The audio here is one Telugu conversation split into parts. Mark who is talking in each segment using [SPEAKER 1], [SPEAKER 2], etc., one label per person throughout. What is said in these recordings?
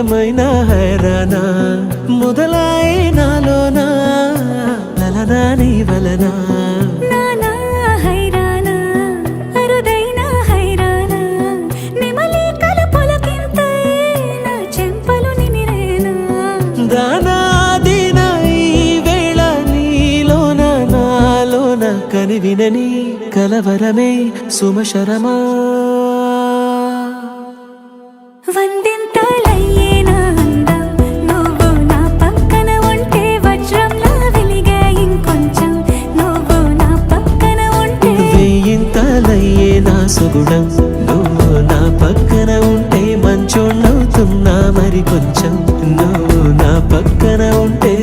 [SPEAKER 1] ఏమైనా హైరానా మొదలాయే నాలోనా లలనా నీ వలనా కనివినని కలవరమే సుమశరమా
[SPEAKER 2] వందింతలయ్యేనా అందం నువ్వు నా పక్కన ఉంటే వజ్రంలా వెలిగే ఇంకొంచెం నువ్వు నా పక్కన ఉంటే
[SPEAKER 1] వెయ్యింతలయ్యే నా సుగుణం నువ్వు నా పక్కన ఉంటే మంచోణ్ణవుతున్నా మరి కొంచెం నువ్వు నా పక్కన ఉంటే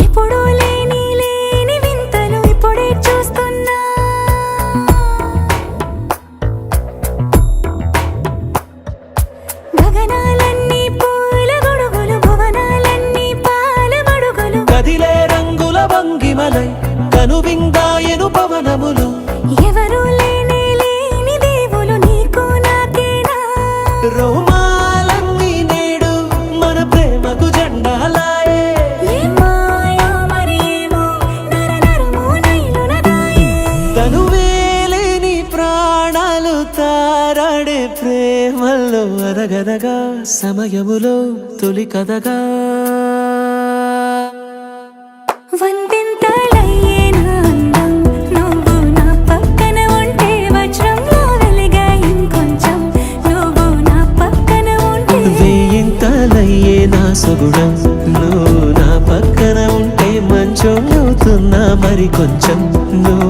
[SPEAKER 2] ఎప్పుడూ లేని వింతలు ఇప్పుడే చూస్తున్నా గగనాలన్నీ పూల గొడుగులు భువనాలన్నీ పాల మడుగులు
[SPEAKER 1] కదిలే రంగుల వంగిమలై కనువిందాయను పవనములు
[SPEAKER 2] ఎవరు లేని దేవులు నీకు నాకేనా
[SPEAKER 1] రోమాలన్నీ నేడు మన ప్రేమకు జెండాలాయే తనువేలేని ప్రాణాలు తారాడే ప్రేమల్లో అరగరగా సమయములో తొలి కథగా
[SPEAKER 2] వందింతలయ్యేనా అందం నువ్వు నా పక్కన ఉంటే వజ్రంలా వెలిగే ఇంకొంచెం నువ్వు నా పక్కన ఉంటే
[SPEAKER 1] వెయ్యింతలయ్యే నా సుగుణం నువ్వు నా పక్కన ఉంటే మంచోణ్ణవుతున్నా మరి కొంచెం నువ్వు